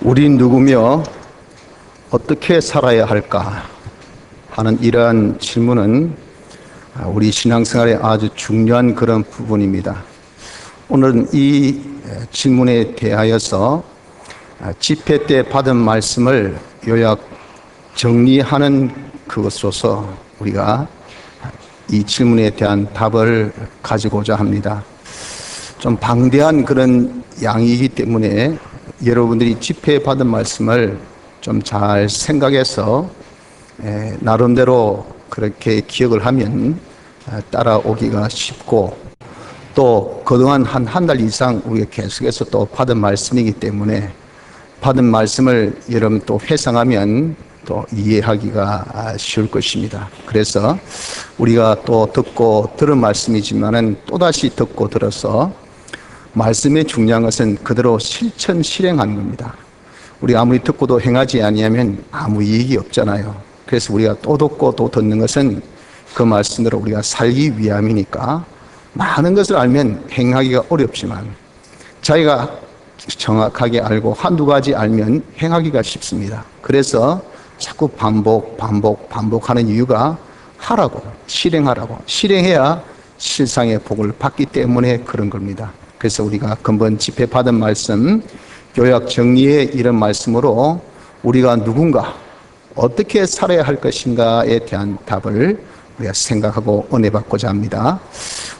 우린 누구며 어떻게 살아야 할까 하는 이러한 질문은 우리 신앙생활에 아주 중요한 그런 부분입니다. 오늘은 이 질문에 대하여서 집회 때 받은 말씀을 요약 정리하는 그것으로서 우리가 이 질문에 대한 답을 가지고자 합니다. 좀 방대한 그런 양이기 때문에 여러분들이 집회에 받은 말씀을 좀 잘 생각해서 나름대로 그렇게 기억을 하면 따라오기가 쉽고, 또 그동안 한 달 이상 우리가 계속해서 또 받은 말씀이기 때문에 받은 말씀을 여러분 또 회상하면 또 이해하기가 쉬울 것입니다. 그래서 우리가 또 듣고 들은 말씀이지만은 또다시 듣고 들어서 말씀의 중요한 것은 그대로 실천하는 겁니다. 우리가 아무리 듣고도 행하지 아니하면 아무 이익이 없잖아요. 그래서 우리가 또 듣고 또 듣는 것은 그 말씀대로 우리가 살기 위함이니까, 많은 것을 알면 행하기가 어렵지만 자기가 정확하게 알고 한두 가지 알면 행하기가 쉽습니다. 그래서 자꾸 반복하는 이유가 하라고, 실행하라고, 실행해야 실상의 복을 받기 때문에 그런 겁니다. 그래서 우리가 근본 집회 받은 말씀, 요약 정리의 이런 말씀으로 우리가 누군가, 어떻게 살아야 할 것인가에 대한 답을 우리가 생각하고 은혜 받고자 합니다.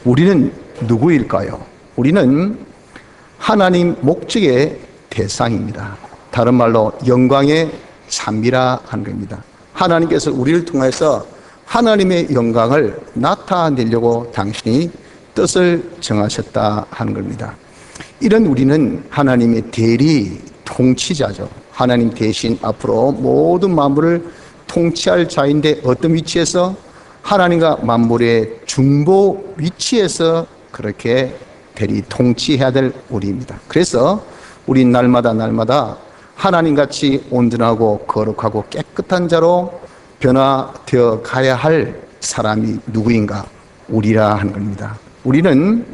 우리는 누구일까요? 우리는 하나님 목적의 대상입니다. 다른 말로 영광의 참미라 하는 겁니다. 하나님께서 우리를 통해서 하나님의 영광을 나타내려고 당신이 뜻을 정하셨다 하는 겁니다. 이런 우리는 하나님의 대리 통치자죠. 하나님 대신 앞으로 모든 만물을 통치할 자인데, 어떤 위치에서? 하나님과 만물의 중보 위치에서 그렇게 대리 통치해야 될 우리입니다. 그래서 우리 날마다 하나님같이 온전하고 거룩하고 깨끗한 자로 변화되어 가야 할 사람이 누구인가? 우리라 하는 겁니다. 우리는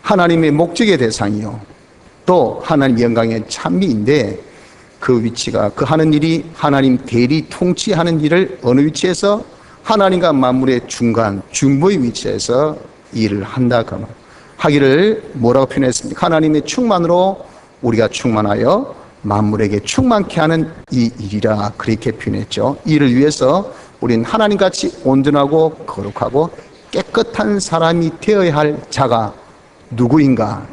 하나님의 목적의 대상이요, 또 하나님 영광의 찬미인데, 그 위치가, 그 하는 일이 하나님 대리 통치하는 일을 어느 위치에서? 하나님과 만물의 중간, 중보의 위치에서 일을 한다. 하기를 뭐라고 표현했습니까? 하나님의 충만으로 우리가 충만하여 만물에게 충만케 하는 이 일이라 그렇게 표현했죠. 이를 위해서 우리는 하나님같이 온전하고 거룩하고 깨끗한 사람이 되어야 할 자가 누구인가?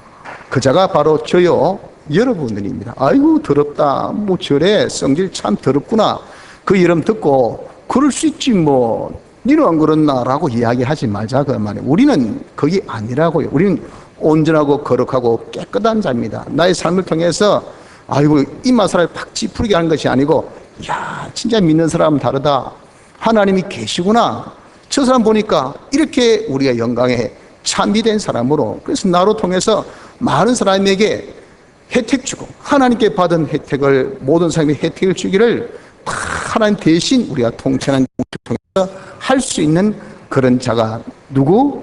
그 자가 바로 저요, 여러분들입니다. 아이고 더럽다, 뭐 저래 성질 참 더럽구나, 그 이름 듣고 그럴 수 있지 뭐, 니는 안 그렇나 라고 이야기하지 말자 그 말이에요. 우리는 그게 아니라고요. 우리는 온전하고 거룩하고 깨끗한 자입니다. 나의 삶을 통해서 아이고 입맛을 팍 찌푸리게 하는 것이 아니고, 야 진짜 믿는 사람은 다르다, 하나님이 계시구나, 저 사람 보니까 이렇게 우리가 영광에 참미된 사람으로, 그래서 나로 통해서 많은 사람에게 혜택 주고, 하나님께 받은 혜택을, 모든 사람에게 혜택을 주기를 하나님 대신 우리가 통치하는 통해서 할 수 있는 그런 자가 누구?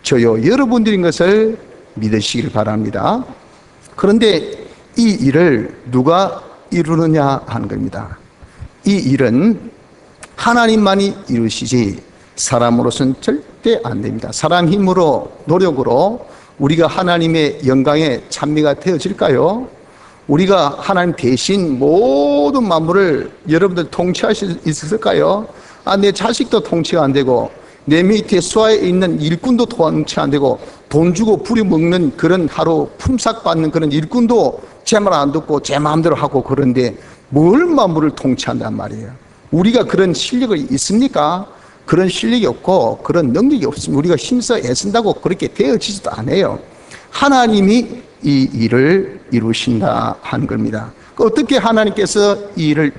저요, 여러분들인 것을 믿으시길 바랍니다. 그런데 이 일을 누가 이루느냐 하는 겁니다. 이 일은 하나님만이 이루시지 사람으로서는 절대 안 됩니다. 사람 힘으로, 노력으로 우리가 하나님의 영광에 찬미가 되어질까요? 우리가 하나님 대신 모든 만물을 여러분들 통치할 수 있을까요? 내 자식도 통치가 안 되고, 내 밑에 수하에 있는 일꾼도 통치 안 되고, 돈 주고 부려먹는 그런 하루 품삯받는 그런 일꾼도 제 말 안 듣고 제 마음대로 하고, 그런데 뭘 만물을 통치한단 말이에요. 우리가 그런 실력이 있습니까? 그런 실력이 없고 그런 능력이 없습니다. 우리가 힘써 애쓴다고 그렇게 되어지지도 않아요. 하나님이 이 일을 이루신다 하는 겁니다. 어떻게 하나님께서 이 일을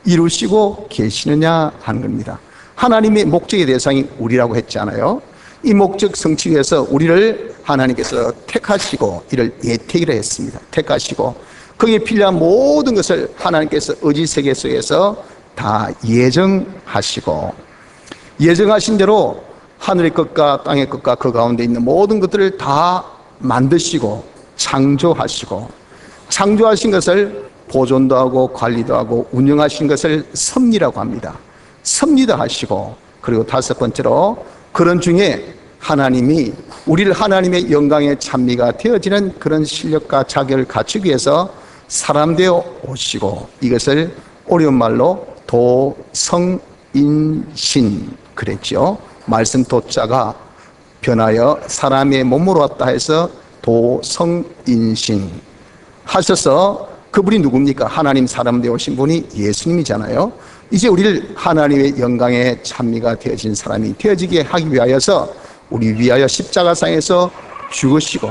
이루시고 계시느냐 하는 겁니다. 하나님의 목적의 대상이 우리라고 했잖아요. 이 목적 성취 위해서 우리를 하나님께서 택하시고, 이를 예택이라 했습니다. 택하시고 거기에 필요한 모든 것을 하나님께서 의지 세계 속에서 다 예정하시고, 예정하신 대로 하늘의 것과 땅의 것과 그 가운데 있는 모든 것들을 다 만드시고 창조하시고, 창조하신 것을 보존도 하고 관리도 하고 운영하신 것을 섭리라고 합니다. 섭리도 하시고, 그리고 다섯 번째로 그런 중에 하나님이 우리를 하나님의 영광의 찬미가 되어지는 그런 실력과 자격을 갖추기 위해서 사람 되어 오시고, 이것을 어려운 말로 도성인신 그랬죠. 말씀 도자가 변하여 사람의 몸으로 왔다 해서 도성인신 하셔서, 그분이 누굽니까? 하나님 사람 되어오신 분이 예수님이잖아요. 이제 우리를 하나님의 영광의 찬미가 되어진 사람이 되어지게 하기 위하여서 우리 위하여 십자가상에서 죽으시고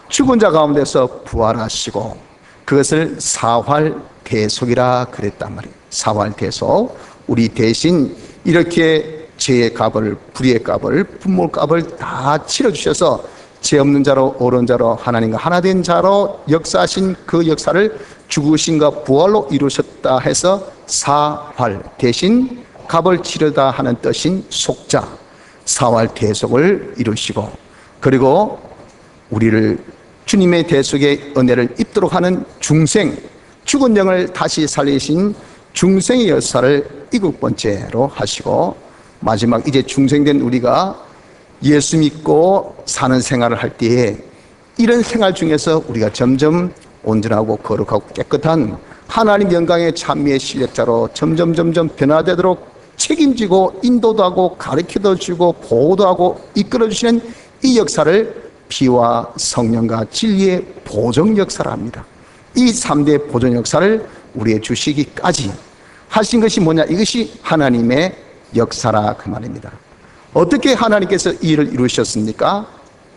죽은 자 가운데서 부활하시고, 그것을 사활대속이라 그랬단 말이에요. 사활대속. 우리 대신 이렇게 죄의 값을, 불의의 값을, 분모의 값을 다 치러주셔서 죄 없는 자로 옳은 자로 하나님과 하나 된 자로 역사하신 그 역사를 죽으심과 부활로 이루셨다 해서 사활, 대신 값을 치르다 하는 뜻인 속자, 사활대속을 이루시고, 그리고 우리를 주님의 대속의 은혜를 입도록 하는 중생, 죽은 영을 다시 살리신 중생의 역사를 일곱 번째로 하시고, 마지막 이제 중생된 우리가 예수 믿고 사는 생활을 할 때에 이런 생활 중에서 우리가 점점 온전하고 거룩하고 깨끗한 하나님 영광의 찬미의 실력자로 점점 변화되도록 책임지고 인도도 하고 가르쳐도 주고 보호도 하고 이끌어 주시는 이 역사를 피와 성령과 진리의 보존 역사를 합니다. 이 3대 보존 역사를 우리의 주시기까지 하신 것이 뭐냐? 이것이 하나님의 역사라 그 말입니다. 어떻게 하나님께서 이 일을 이루셨습니까?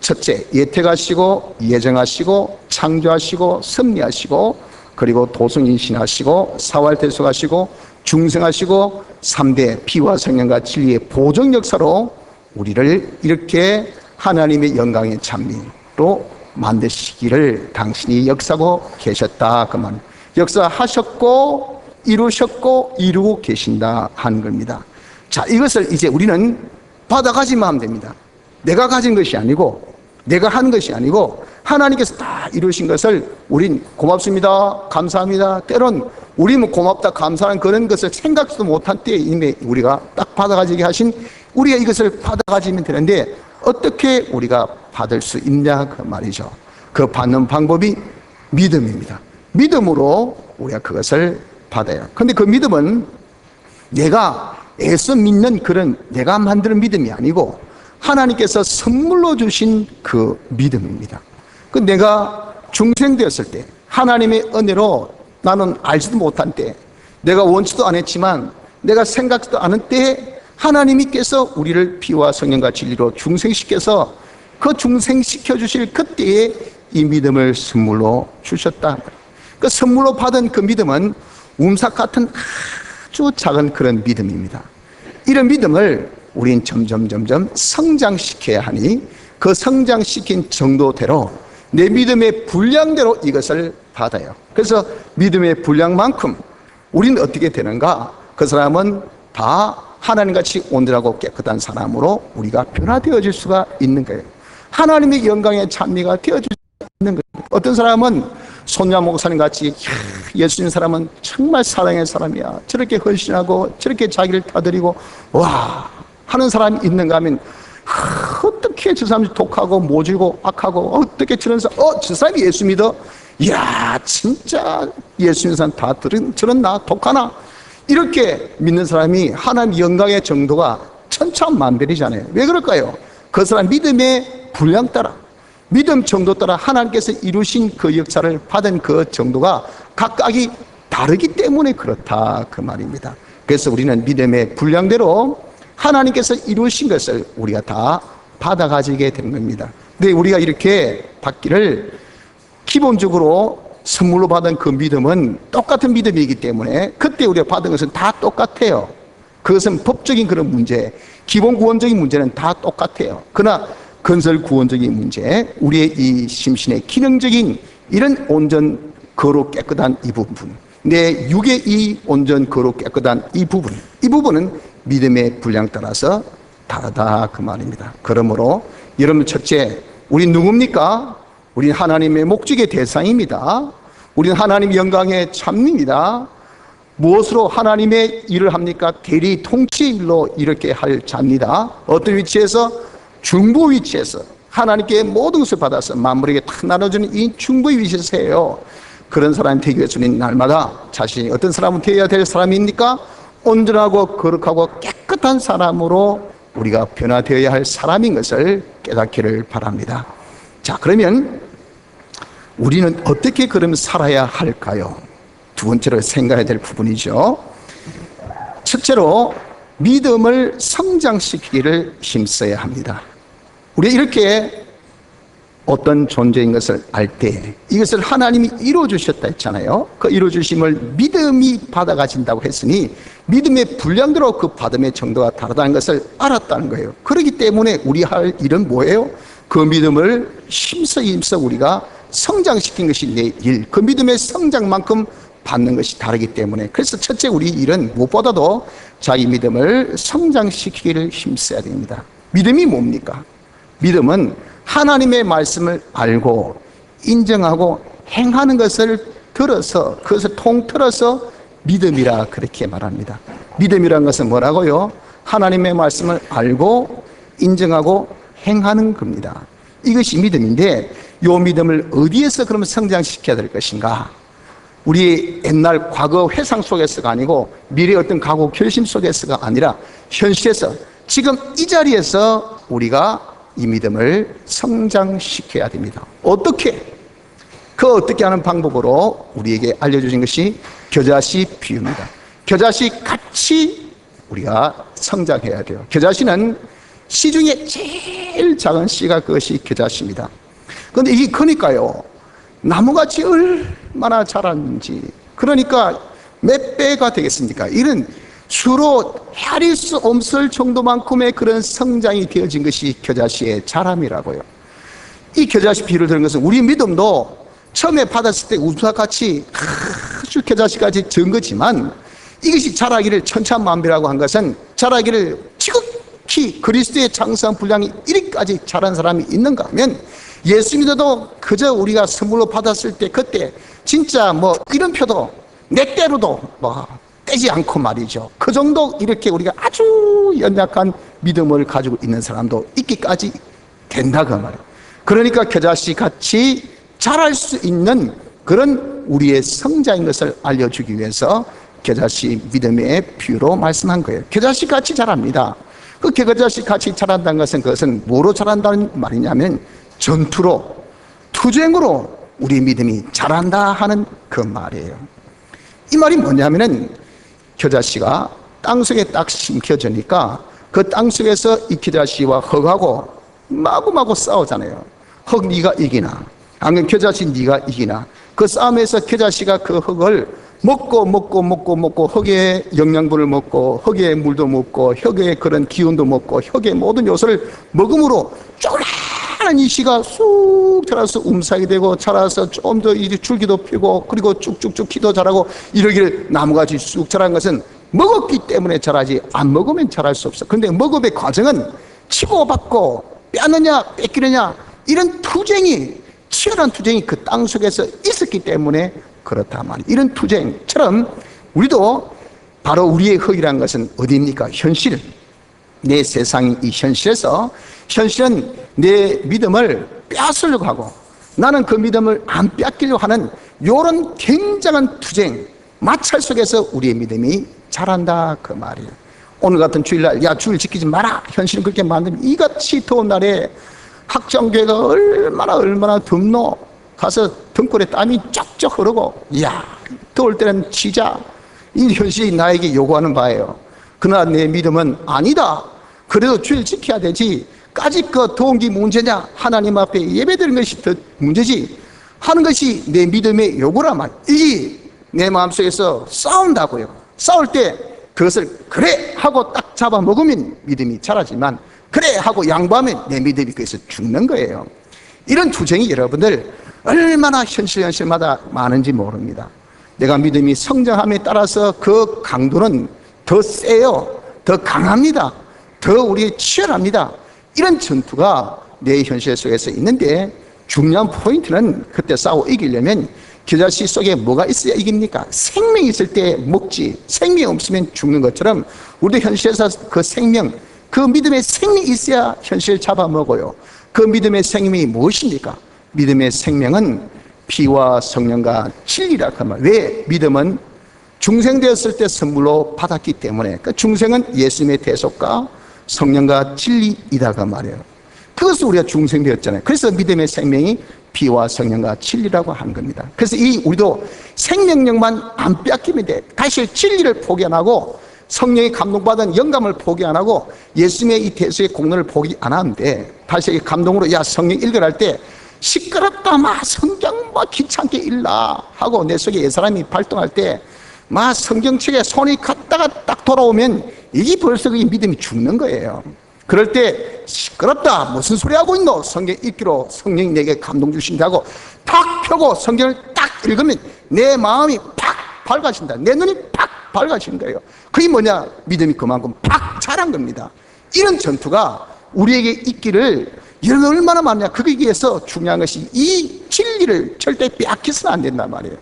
첫째, 예택하시고 예정하시고 창조하시고 섭리하시고, 그리고 도성인신하시고 사활대속하시고 중생하시고 3대 피와 성령과 진리의 보존 역사로 우리를 이렇게 하나님의 영광의 찬미로 만드시기를 당신이 역사하고 계셨다 그 말. 역사하셨고 이루셨고 이루고 계신다 하는 겁니다. 자, 이것을 이제 우리는 받아가지만 하면 됩니다. 내가 가진 것이 아니고, 내가 하는 것이 아니고, 하나님께서 다 이루신 것을 우린 고맙습니다, 감사합니다. 때론 우리는 고맙다, 감사하는 그런 것을 생각도 못한 때에 이미 우리가 딱 받아가지게 하신, 우리가 이것을 받아가지면 되는데 어떻게 우리가 받을 수 있냐 그 말이죠. 그 받는 방법이 믿음입니다. 믿음으로 우리가 그것을 받아요. 그런데 그 믿음은 내가 애써 믿는 그런 내가 만드는 믿음이 아니고 하나님께서 선물로 주신 그 믿음입니다. 그 내가 중생되었을 때, 하나님의 은혜로 나는 알지도 못한 때, 내가 원치도 않았지만 내가 생각지도 않은 때에 하나님께서 우리를 피와 성령과 진리로 중생시켜서 그 중생시켜 주실 그때에 이 믿음을 선물로 주셨다. 그 선물로 받은 그 믿음은 움삭 같은 아주 작은 그런 믿음입니다. 이런 믿음을 우린 점점 성장시켜야 하니, 그 성장시킨 정도대로 내 믿음의 분량대로 이것을 받아요. 그래서 믿음의 분량만큼 우리는 어떻게 되는가? 그 사람은 다 하나님같이 온전하고 깨끗한 사람으로 우리가 변화되어질 수가 있는 거예요. 하나님의 영광의 찬미가 되어질 수 있는 거예요. 어떤 사람은 손야 목사님 같이 예수님 사람은 정말 사랑의 사람이야, 저렇게 헌신하고 저렇게 자기를 다드리고 와 하는 사람이 있는가 하면, 어떻게 저 사람이 독하고 모질고 악하고 어떻게 저런 사람, 저 사람이 예수 믿어? 이야 진짜 예수 믿는 사람 다 저런나 독하나? 이렇게 믿는 사람이 하나님 영광의 정도가 천차만별이잖아요. 왜 그럴까요? 그 사람 믿음의 분량 따라, 믿음 정도 따라 하나님께서 이루신 그 역사를 받은 그 정도가 각각이 다르기 때문에 그렇다 그 말입니다. 그래서 우리는 믿음의 분량대로 하나님께서 이루신 것을 우리가 다 받아 가지게 되는 겁니다. 근데 우리가 이렇게 받기를, 기본적으로 선물로 받은 그 믿음은 똑같은 믿음이기 때문에 그때 우리가 받은 것은 다 똑같아요. 그것은 법적인 그런 문제, 기본 구원적인 문제는 다 똑같아요. 그러나 건설 구원적인 문제, 우리의 이 심신의 기능적인 이런 온전 거룩 깨끗한 이 부분, 내 육의 이 온전 거룩 깨끗한 이 부분은 믿음의 분량 따라서 다르다 그 말입니다. 그러므로 여러분, 첫째, 우리 누굽니까? 우리 하나님의 목적의 대상입니다. 우리는 하나님 영광의 참입니다. 무엇으로 하나님의 일을 합니까? 대리 통치 일로 이렇게 할 자입니다. 어떤 위치에서? 중보 위치에서 하나님께 모든 것을 받아서 만물에게 다 나눠주는 이 중보의 위치에서 해요. 그런 사람이 되기 위해서 우리는 날마다 자신이 어떤 사람은 되어야 될 사람입니까? 온전하고 거룩하고 깨끗한 사람으로 우리가 변화되어야 할 사람인 것을 깨닫기를 바랍니다. 자, 그러면 우리는 어떻게 그럼 살아야 할까요? 두 번째로 생각해야 될 부분이죠. 첫째로 믿음을 성장시키기를 힘써야 합니다. 우리가 이렇게 어떤 존재인 것을 알 때 이것을 하나님이 이루어주셨다 했잖아요. 그 이루어주심을 믿음이 받아가진다고 했으니 믿음의 분량대로 그 받음의 정도가 다르다는 것을 알았다는 거예요. 그렇기 때문에 우리 할 일은 뭐예요? 그 믿음을 힘써 우리가 성장시킨 것이 내 일, 그 믿음의 성장만큼 받는 것이 다르기 때문에, 그래서 첫째 우리 일은 무엇보다도 자기 믿음을 성장시키기를 힘써야 됩니다. 믿음이 뭡니까? 믿음은 하나님의 말씀을 알고 인정하고 행하는 것을 들어서 그것을 통틀어서 믿음이라 그렇게 말합니다. 믿음이란 것은 뭐라고요? 하나님의 말씀을 알고 인정하고 행하는 겁니다. 이것이 믿음인데, 이 믿음을 어디에서 그러면 성장시켜야 될 것인가? 우리 옛날 과거 회상 속에서가 아니고 미래의 어떤 각오 결심 속에서가 아니라 현실에서 지금 이 자리에서 우리가 이 믿음을 성장시켜야 됩니다. 어떻게? 그 어떻게 하는 방법으로 우리에게 알려주신 것이 겨자씨 비유입니다. 겨자씨 같이 우리가 성장해야 돼요. 겨자씨는 씨 중에 제일 작은 씨가 그것이 겨자씨입니다. 그런데 이게 크니까요, 나무같이 얼마나 자랐는지, 그러니까 몇 배가 되겠습니까? 이런 수로 헤아릴 수 없을 정도만큼의 그런 성장이 되어진 것이 겨자씨의 자람이라고요. 이 겨자씨 비유를 들은 것은 우리 믿음도 처음에 받았을 때 우수같이 아주 겨자씨까지 적은 거지만, 이것이 자라기를 천차만별이라고 한 것은 자라기를 지극히 그리스도의 장성한 분량이 이리까지 자란 사람이 있는가 하면, 예수 믿어도 그저 우리가 선물로 받았을 때 그때 진짜 뭐 이런 표도 내 때로도 뭐 떼지 않고 말이죠. 그 정도 이렇게 우리가 아주 연약한 믿음을 가지고 있는 사람도 있기까지 된다 그 말이에요. 그러니까 겨자씨 같이 자랄 수 있는 그런 우리의 성장인 것을 알려주기 위해서 겨자씨 믿음의 비유로 말씀한 거예요. 겨자씨 같이 자랍니다. 그 겨자씨 같이 자란다는 것은, 그것은 뭐로 자란다는 말이냐면 전투로, 투쟁으로 우리 믿음이 자란다 하는 그 말이에요. 이 말이 뭐냐면은, 겨자씨가 땅속에 딱 심겨지니까 그 땅속에서 이 겨자씨와 흙하고 마구마구 싸우잖아요. 흙 네가 이기나, 아니면 겨자씨 네가 이기나. 그 싸움에서 겨자씨가 그 흙을 먹고 흙의 영양분을 먹고 흙의 물도 먹고 흙의 그런 기운도 먹고 흙의 모든 요소를 먹음으로 쪼그라한 이 씨가 쑥 자라서 움삭이 되고 자라서 좀 더 이제 줄기도 피고 그리고 쭉쭉쭉 키도 자라고 이러기를 나무같이 쑥 자란 것은 먹었기 때문에 자라지 안 먹으면 자랄 수 없어. 그런데 먹음의 과정은 치고받고 빼느냐 뺏기느냐 이런 투쟁이, 치열한 투쟁이 그 땅 속에서 있었기 때문에 그렇다 말이에요. 이런 투쟁처럼 우리도 바로 우리의 흙이라는 것은 어디입니까? 현실. 내 세상이 이 현실에서, 현실은 내 믿음을 빼앗으려고 하고 나는 그 믿음을 안 뺏기려고 하는 이런 굉장한 투쟁, 마찰 속에서 우리의 믿음이 자란다 그 말이에요. 오늘 같은 주일날 야 주일 지키지 마라, 현실은 그렇게 만들면 이같이 더운 날에 학정교회가 얼마나 덥노. 가서 등골에 땀이 쫙쫙 흐르고, 이야 더울 때는 지자. 이 현실이 나에게 요구하는 바예요. 그러나 내 믿음은 아니다, 그래도 주일 지켜야 되지, 까짓 그 더운 게 문제냐, 하나님 앞에 예배드리는 것이 더 문제지 하는 것이 내 믿음의 요구란 말이에요. 이게 내 마음속에서 싸운다고요. 싸울 때 그것을 그래 하고 딱 잡아먹으면 믿음이 자라지만, 그래 하고 양보하면 내 믿음이 거기서 죽는 거예요. 이런 투쟁이 여러분들 얼마나 현실마다 많은지 모릅니다. 내가 믿음이 성장함에 따라서 그 강도는 더 세요. 더 강합니다. 더 우리의 치열합니다. 이런 전투가 내 현실 속에서 있는데, 중요한 포인트는 그때 싸워 이기려면 겨자씨 속에 뭐가 있어야 이깁니까? 생명이 있을 때 먹지, 생명이 없으면 죽는 것처럼 우리도 현실에서 그 생명, 그 믿음의 생명이 있어야 현실을 잡아먹어요. 그 믿음의 생명이 무엇입니까? 믿음의 생명은 피와 성령과 진리라 그 말. 왜? 믿음은 중생되었을 때 선물로 받았기 때문에, 그 중생은 예수님의 대속과 성령과 진리이다 그 말이에요. 그것을 우리가 중생되었잖아요. 그래서 믿음의 생명이 피와 성령과 진리라고 하는 겁니다. 그래서 우리도 생명력만 안 빼앗기면 돼. 다시 진리를 포기 안 하고 성령이 감동받은 영감을 포기 안 하고 예수님의 이 대수의 공로를 포기 안 하면 돼. 다시 감동으로 야 성령 읽으라 할 때 시끄럽다 막 성경 뭐 귀찮게 읽라 하고 내 속에 옛사람이 발동할 때 막 성경책에 손이 갔다가 딱 돌아오면 이게 벌써 그 믿음이 죽는 거예요. 그럴 때 시끄럽다 무슨 소리 하고 있노? 성경 읽기로 성령이 내게 감동 주신다고 탁 펴고 성경을 딱 읽으면 내 마음이 팍 밝아진다. 내 눈이 팍 밝아진 거예요. 그게 뭐냐? 믿음이 그만큼 팍 자란 겁니다. 이런 전투가 우리에게 있기를 여러분 얼마나 많냐. 거기에 위해서 중요한 것이 이 진리를 절대 빼앗겨서는 안 된단 말이에요.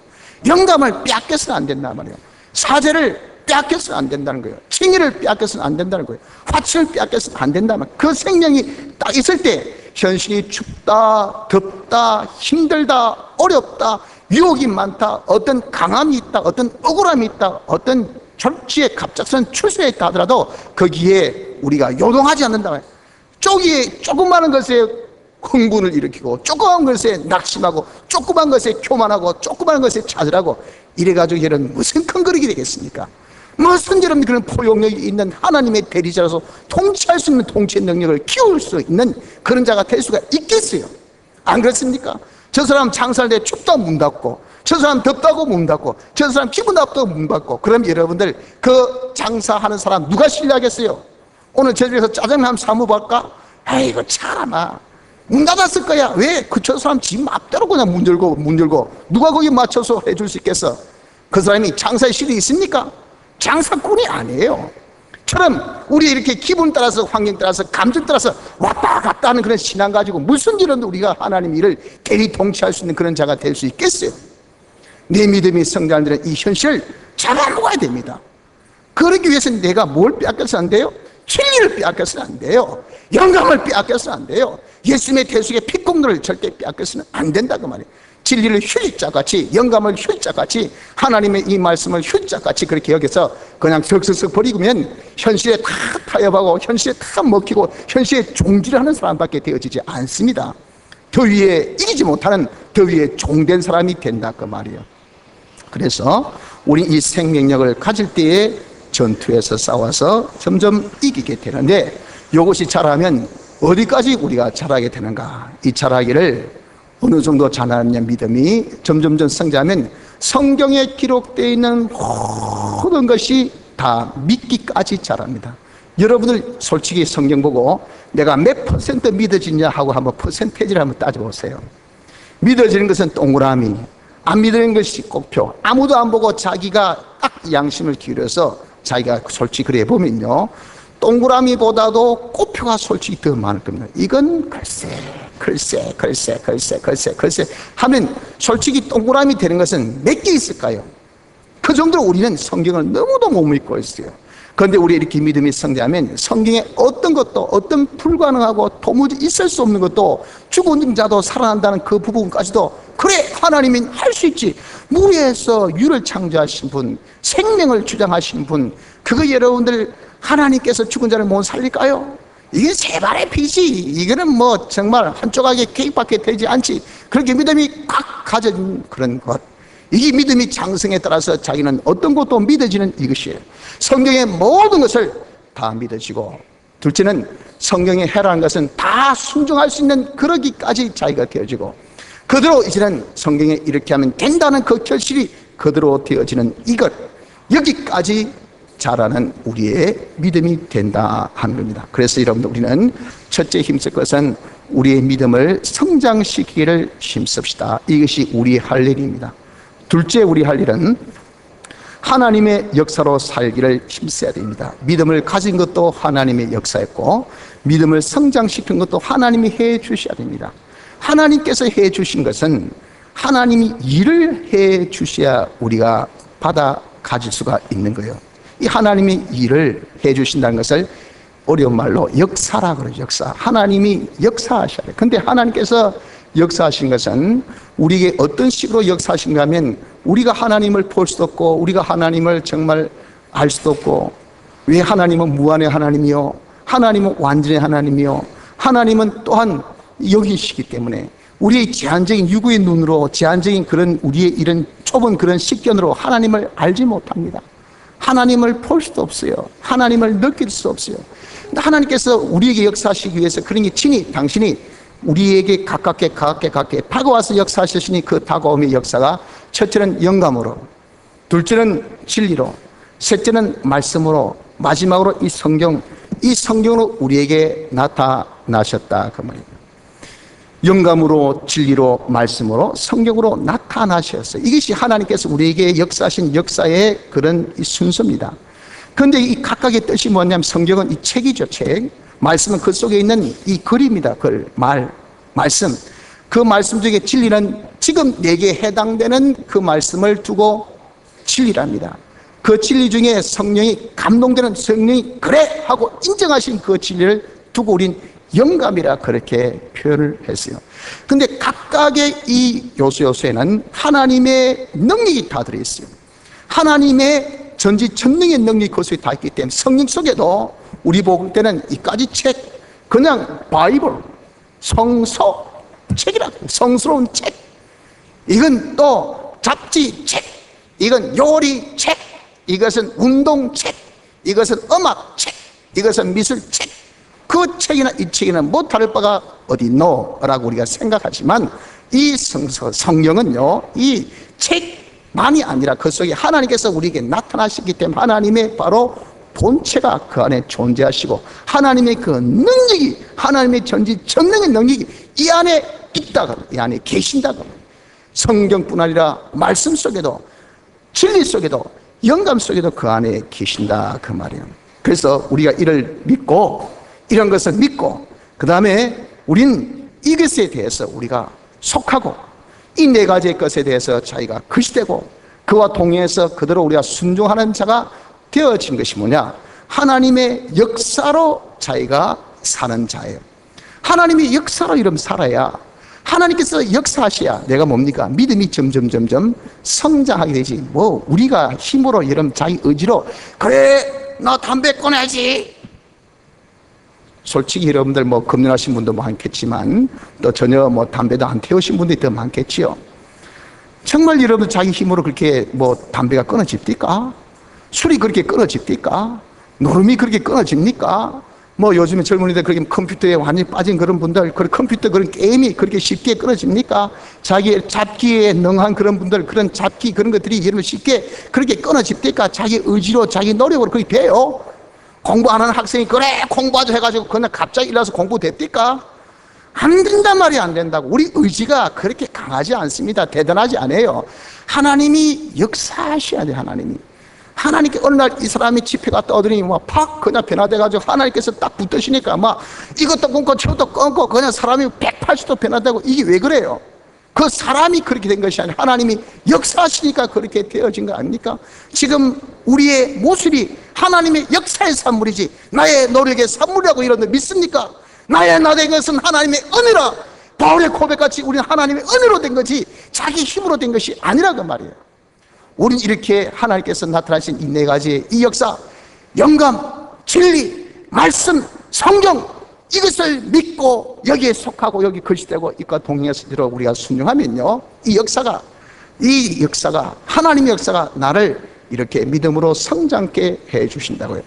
영감을 빼앗겨서는 안 된단 말이에요. 사제를 빼앗겨서는 안 된다는 거예요. 칭의를 빼앗겨서는 안 된다는 거예요. 화친을 빼앗겨서는 안 된다는 거예요. 그 생명이 딱 있을 때 현실이 춥다, 덥다, 힘들다, 어렵다, 유혹이 많다, 어떤 강함이 있다, 어떤 억울함이 있다, 어떤 절치의 갑작스런 출세에 있다 하더라도 거기에 우리가 요동하지 않는다 말이에요. 조그마한 것에 흥분을 일으키고 조그만 것에 낙심하고 조그만 것에 교만하고 조그만 것에 좌절하고 이래가지고 얘는 무슨 큰 그릇이 되겠습니까? 무슨 여러분 그런 포용력이 있는 하나님의 대리자로서 통치할 수 있는 통치 능력을 키울 수 있는 그런 자가 될 수가 있겠어요? 안 그렇습니까? 저 사람 장사할 때 춥다고 문 닫고 저 사람 덥다고 문 닫고 저 사람 기분 나쁘다고 문 닫고 그럼 여러분들 그 장사하는 사람 누가 신뢰하겠어요? 오늘 제주에서 짜장면 한번 사먹어볼까? 아이고 참아 문 닫았을 거야. 왜? 저 사람 지 맘대로 그냥 문 열고 누가 거기 맞춰서 해줄 수 있겠어? 그 사람이 장사의 실이 있습니까? 장사꾼이 아니에요. 처럼 우리 이렇게 기분 따라서 환경 따라서 감정 따라서 왔다 갔다 하는 그런 신앙 가지고 무슨 일은 우리가 하나님 일을 대리 통치할 수 있는 그런 자가 될 수 있겠어요? 내 믿음이 성장되는 이 현실을 잡아먹어야 됩니다. 그러기 위해서는 내가 뭘 빼앗겨서는 안 돼요? 진리를 빼앗겨서는 안 돼요. 영감을 빼앗겨서는 안 돼요. 예수님의 대속의 피공로를 절대 빼앗겨서는 안 된다 그 말이에요. 진리를 휴지짝같이 영감을 휴지짝같이 하나님의 이 말씀을 휴지짝같이 그렇게 여겨서 그냥 슥슥슥 버리면 현실에 다 타협하고 현실에 다 먹히고 현실에 종질하는 사람밖에 되어지지 않습니다. 더위에 이기지 못하는 더위에 종된 사람이 된다 그 말이에요. 그래서 우리 이 생명력을 가질 때에 전투에서 싸워서 점점 이기게 되는데 이것이 자라면 어디까지 우리가 자라게 되는가? 이 자라기를 어느 정도 자라느냐 믿음이 점점 성장하면 성경에 기록되어 있는 모든 것이 다 믿기까지 자랍니다. 여러분들 솔직히 성경 보고 내가 몇 퍼센트 믿어지냐 하고 한번 퍼센테이지를 한번 따져보세요. 믿어지는 것은 동그라미, 안 믿는 것이 꽃표. 아무도 안 보고 자기가 딱 양심을 기울여서 자기가 솔직히 그래 보면요 동그라미보다도 꽃표가 솔직히 더 많을 겁니다. 이건 글쎄 하면 솔직히 동그라미 되는 것은 몇 개 있을까요? 그 정도로 우리는 성경을 너무도 못 믿고 있어요. 그런데 우리 이렇게 믿음이 성장하면 성경에 어떤 것도 어떤 불가능하고 도무지 있을 수 없는 것도 죽은 자도 살아난다는 그 부분까지도 그래 하나님이 할 수 있지. 무에서 유를 창조하신 분, 생명을 주장하신 분, 그거 여러분들 하나님께서 죽은 자를 못 살릴까요? 이게 세 발의 피지. 이거는 뭐 정말 한 조각의 케이크밖에 되지 않지. 그렇게 믿음이 꽉 가진 그런 것. 이게 믿음이 장성에 따라서 자기는 어떤 것도 믿어지는 이것이에요. 성경의 모든 것을 다 믿어지고, 둘째는 성경에 해라는 것은 다 순종할 수 있는 그러기까지 자기가 되어지고, 그대로 이제는 성경에 이렇게 하면 된다는 그 결실이 그대로 되어지는 이것, 여기까지 자라는 우리의 믿음이 된다 하는 겁니다. 그래서 여러분들 우리는 첫째 힘쓸 것은 우리의 믿음을 성장시키기를 힘씁시다. 이것이 우리의 할 일입니다. 둘째 우리 할 일은 하나님의 역사로 살기를 힘써야 됩니다. 믿음을 가진 것도 하나님의 역사였고 믿음을 성장시킨 것도 하나님이 해 주셔야 됩니다. 하나님께서 해 주신 것은 하나님이 일을 해 주셔야 우리가 받아 가질 수가 있는 거예요. 이 하나님이 일을 해 주신다는 것을 어려운 말로 역사라 그러죠. 역사. 하나님이 역사하셔야 돼요. 근데 하나님께서 역사하신 것은 우리에게 어떤 식으로 역사하신가 하면 우리가 하나님을 볼 수도 없고 우리가 하나님을 정말 알 수도 없고, 왜 하나님은 무한의 하나님이요, 하나님은 완전의 하나님이요, 하나님은 또한 여기시기 때문에 우리의 제한적인 유구의 눈으로, 제한적인 그런 우리의 이런 좁은 그런 식견으로 하나님을 알지 못합니다. 하나님을 볼 수도 없어요. 하나님을 느낄 수 없어요. 근데 하나님께서 우리에게 역사하시기 위해서, 그러니 친히 당신이 우리에게 가깝게 다가와서 역사하시니 그 다가옴의 역사가 첫째는 영감으로, 둘째는 진리로, 셋째는 말씀으로, 마지막으로 이 성경으로 우리에게 나타나셨다 그 말입니다. 영감으로, 진리로, 말씀으로, 성경으로 나타나셨어요. 이것이 하나님께서 우리에게 역사하신 역사의 그런 순서입니다. 그런데 이 각각의 뜻이 뭐냐면, 성경은 이 책이죠, 책. 말씀은 그 속에 있는 이 글입니다. 말씀. 그 말씀 중에 진리는 지금 내게 해당되는 그 말씀을 두고 진리랍니다. 그 진리 중에 성령이 감동되는, 성령이 그래 하고 인정하신 그 진리를 두고 우린 영감이라 그렇게 표현을 했어요. 근데 각각의 이 요소에는 하나님의 능력이 다 들어있어요. 하나님의 전지전능의 능력이 그 속에 다 있기 때문에 성경 속에도 우리 볼 때는 이까지 책, 그냥 바이블, 성서 책이라고, 성스러운 책, 이건 또 잡지 책, 이건 요리 책, 이것은 운동책, 이것은 음악책, 이것은 미술책, 그 책이나 이 책이나 뭐 다를 바가 어디 있노? 라고 우리가 생각하지만, 이 성경은요, 이 책만이 아니라 그 속에 하나님께서 우리에게 나타나시기 때문에 하나님의 바로 본체가 그 안에 존재하시고, 하나님의 그 능력이, 하나님의 전지전능의 능력이 이 안에 있다가, 이 안에 계신다고. 성경뿐 아니라 말씀 속에도, 진리 속에도, 영감 속에도 그 안에 계신다 그 말이에요. 그래서 우리가 이를 믿고, 이런 것을 믿고, 그 다음에 우린 이것에 대해서 우리가 속하고, 이 네 가지의 것에 대해서 자기가 그시되고, 그와 동행해서 그대로 우리가 순종하는 자가 되어진 것이 뭐냐? 하나님의 역사로 자기가 사는 자예요. 하나님의 역사로 이러면 살아야, 하나님께서 역사하셔야 내가 뭡니까? 믿음이 점점 성장하게 되지. 뭐 우리가 힘으로, 이런 자기 의지로, 그래 나 담배 꺼내야지, 솔직히 여러분들 뭐 금연하신 분도 많겠지만 또 전혀 뭐 담배도 안 태우신 분들이 더 많겠지요. 정말 여러분 자기 힘으로 그렇게 뭐 담배가 끊어집니까? 술이 그렇게 끊어집니까? 노름이 그렇게 끊어집니까? 뭐 요즘에 젊은이들 그렇게 컴퓨터에 완전히 빠진 그런 분들, 그런 컴퓨터 그런 게임이 그렇게 쉽게 끊어집니까? 자기 잡기에 능한 그런 분들, 그런 잡기 그런 것들이 여러분 쉽게 그렇게 끊어집니까? 자기 의지로, 자기 노력으로 그렇게 돼요? 공부 안 하는 학생이 그래 공부하자 해가지고 그냥 갑자기 일어나서 공부됐습니까? 안 된단 말이 안 된다고. 우리 의지가 그렇게 강하지 않습니다. 대단하지 않아요. 하나님이 역사하셔야 돼요. 하나님께 어느 날 이 사람이 집회 갔다 오더니 팍 그냥 변화돼가지고 하나님께서 딱 붙으시니까 막 이것도 끊고 저것도 끊고 그냥 사람이 180도 변화되고, 이게 왜 그래요? 그 사람이 그렇게 된 것이 아니라 하나님이 역사하시니까 그렇게 되어진 거 아닙니까? 지금 우리의 모습이 하나님의 역사의 산물이지 나의 노력의 산물이라고 여러분들 믿습니까? 나의 나 된 것은 하나님의 은혜라. 바울의 고백같이 우리는 하나님의 은혜로 된 거지 자기 힘으로 된 것이 아니라고 말이에요. 우리는 이렇게 하나님께서 나타나신 이 네 가지의 이 역사, 영감, 진리, 말씀, 성경, 이것을 믿고 여기에 속하고 여기 거시되고 이과 동행해서 우리가 순종하면요, 이 역사가 하나님의 역사가 나를 이렇게 믿음으로 성장케 해 주신다고요.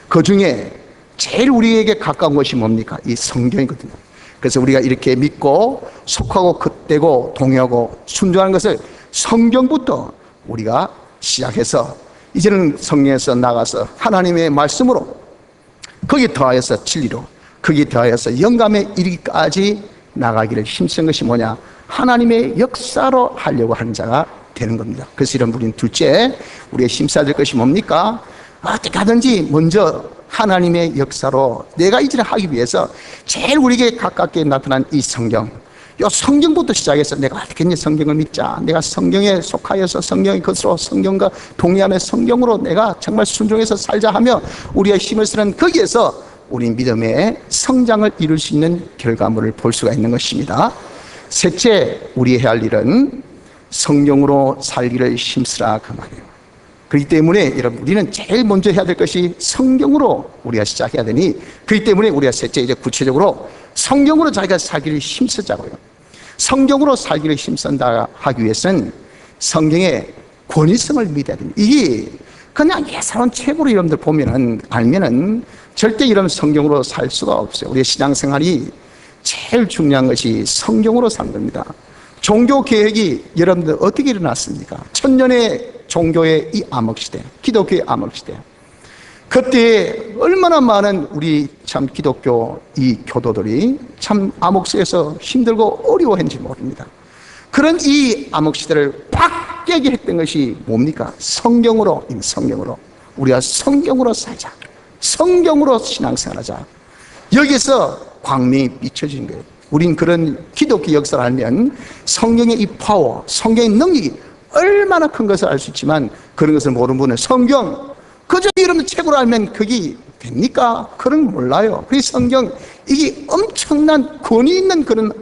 그 중에 제일 우리에게 가까운 것이 뭡니까? 이 성경이거든요. 그래서 우리가 이렇게 믿고 속하고 겉대고 동의하고 순종하는 것을 성경부터 우리가 시작해서 이제는 성령에서 나가서 하나님의 말씀으로, 거기에 더하여서 진리로, 거기에 더하여서 영감에 이르기까지 나가기를 힘쓴 것이 뭐냐? 하나님의 역사로 하려고 하는 자가 되는 겁니다. 그래서 이런 우리는 둘째, 우리의 힘써야 될 것이 뭡니까? 어떻게 하든지 먼저 하나님의 역사로 내가 이제는 하기 위해서 제일 우리에게 가깝게 나타난 이 성경, 요 성경부터 시작해서 내가 어떻게 성경을 믿자, 내가 성경에 속하여서 성경의 것으로 성경과 동의하는 성경으로 내가 정말 순종해서 살자 하며 우리가 힘을 쓰는 거기에서 우리 믿음의 성장을 이룰 수 있는 결과물을 볼 수가 있는 것입니다. 셋째, 우리 해야 할 일은 성경으로 살기를 힘쓰라 그 말이에요. 그렇기 때문에 여러분, 우리는 제일 먼저 해야 될 것이 성경으로 우리가 시작해야 되니, 그렇기 때문에 우리가 셋째 이제 구체적으로 성경으로 자기가 살기를 힘쓰자고요. 성경으로 살기를 힘쓴다 하기 위해서는 성경의 권위성을 믿어야 됩니다. 이게 그냥 예사로운 책으로 여러분들 보면은 알면은 절대 이런 성경으로 살 수가 없어요. 우리의 신앙생활이 제일 중요한 것이 성경으로 사는 겁니다. 종교 개혁이 여러분들 어떻게 일어났습니까? 천년의 종교의 이 암흑시대, 기독교의 암흑시대, 그때 얼마나 많은 우리 참 기독교 이 교도들이 참 암흑시대에서 힘들고 어려워했는지 모릅니다. 그런 이 암흑시대를 팍 깨게 했던 것이 뭡니까? 성경으로 우리가 성경으로 살자, 성경으로 신앙생활하자. 여기서 광명이 비춰진 거예요. 우린 그런 기독교 역사를 알면 성경의 이 파워, 성경의 능력이 얼마나 큰 것을 알 수 있지만, 그런 것을 모르는 분은 성경 그저 이런 책으로 알면 그게 됩니까? 그런 거 몰라요. 그 성경, 이게 엄청난 권위 있는 그런